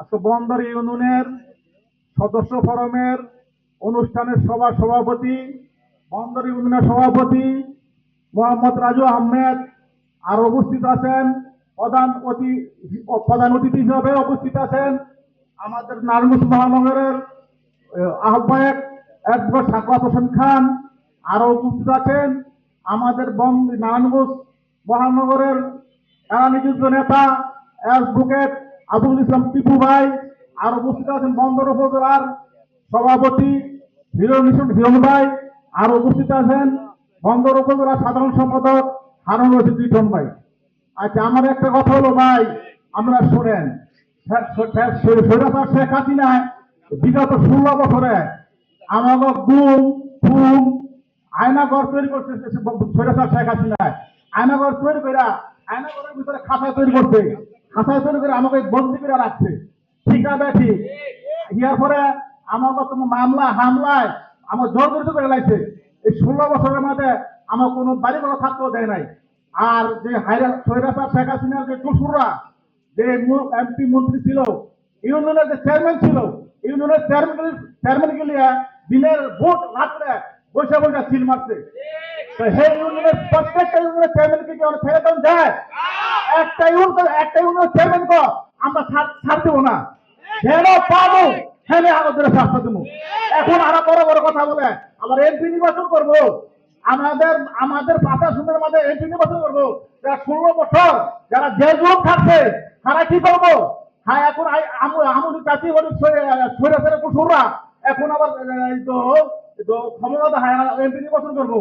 আজকে বন্দর ইউনিয়নের সদস্য ফোরামের অনুষ্ঠানের সভাপতি, বন্দর ইউনিয়নের সভাপতি মোহাম্মদ রাজু আহমেদ, আর উপস্থিত আছেন প্রধান অতিথি হিসাবে উপস্থিত আছেন আমাদের নারায়ণগঞ্জ মহানগরের আহ্বায়ক অ্যাডভোকেট সাখাওয়াত হোসেন খান, আরো উপস্থিত আছেন আমাদের নারায়ণগঞ্জ মহানগরের নিযুক্ত নেতা অ্যাডভোকেট আবুল ইসলাম টিপু ভাই, আর উপস্থিত আছেন বন্দর উপজেলার সভাপতি হিরণ ভাই, আর উপস্থিত আছেন বন্দর উপজেলার সাধারণ সম্পাদক হারুন রশিদ লিটন ভাই। আচ্ছা, আমার একটা কথা হলো ভাই, আমরা শোনেন, শেখ হাসিনা বিগত 16 বছরে আমাকে গুম খুন আয়নাঘর তৈরি করছে। শেখ হাসিনা আয়নাঘর তৈরি করে আয়নাঘরের ভিতরে খাঁচা তৈরি করছে, খাঁচায় তৈরি করে আমাকে বন্দি করে রাখছে। ঠিক আছে, ঠিক ইয়ার পরে আমাকে তোমার হামলায় আমার জর্জরিত করে লাগছে। এই 16 বছরের মধ্যে আমার কোনো বাড়ি ঘর থাকতেও দেয় নাই। আর যে স্বৈরাচার শেখ হাসিনার যে টুসুররা, যে এমপি মন্ত্রী ছিল, ইউনিয়নের যে চেয়ারম্যান ছিল, ইউনিয়নের চেয়ারম্যান গেলে দিনের ভোট রাত্রে বসে বসে সিল মারছে। তো সেই ইউনিয়নের প্রত্যেকটা ইউনিয়নের চেয়ারম্যানকে কি আমরা ছেড়ে দেওয়া যায়? একটা ইউনিয়নের চেয়ারম্যানকে আমরা ছাড় দেবো না। যেন পাবো হেনে আমাদের শাস্তি দেবো। এখন আরো বড় বড় কথা বলে আবার এমপি নির্বাচন করবো, আমাদের পাতা সুন্দর মাঝে এমপি নির্বাচন করবো। যারা 16 বছর যারা যে যুগ থাকছে তারা কি করবো? হ্যাঁ, এখন আমুল চাষি সরে কুসুররা এখন আবার ক্ষমতা এমপি নির্বাচন করবো।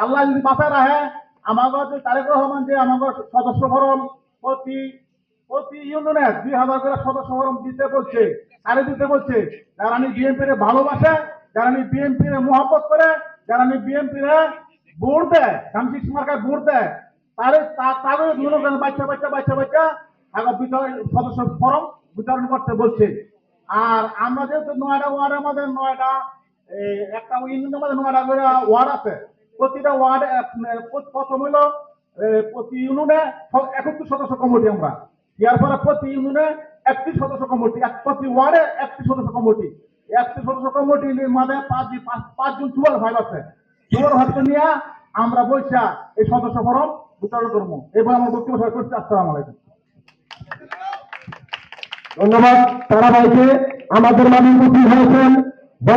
আল্লাহ যদি বাঁচায় রাখে, আমাদের তারেক রহমান যে আমাদের সদস্য ফরম প্রতি ইউনিয়নে 2000 করে সদস্য ফরম দিতে বলছে, আরে দিতে বলছে। যারা বিএনপির ভালোবাসে, যারা বিএনপির মহব্বত করে, যারা বিএনপির ভোট দেয়, শামসিক মার্কায় ভোট দেয়, তাদের মনে করেন বাচ্চা সদস্য ফরম বিতরণ করতে বলছে। আর আমরা যেহেতু 9টা ওয়ার্ডের মধ্যে 9টা একটা ইউনিয়নের মধ্যে 9টা করে ওয়ার্ড আছে, প্রতিটা ওয়ার্ডে প্রথম হলো প্রতি ইউনিয়নে 31 সদস্য কমিটি আমরা, এর পরে প্রতি ইউনিয়নে 31 সদস্য কমিটি, প্রতি ওয়ার্ডে 31 সদস্য কমিটি। 31 সদস্য কমিটির মধ্যে 5 জন সুপার ভাই আছে। সুপার ভাইকে নিয়ে আমরা বৈশা এই সদস্য ফরম বিতরণ করবো। এবার আমার বক্তব্য শেষ করছি। আসসালামু আলাইকুম। ধন্যবাদ তারা ভাইকে। আমাদের মাননীয় উপস্থিত হয়েছেন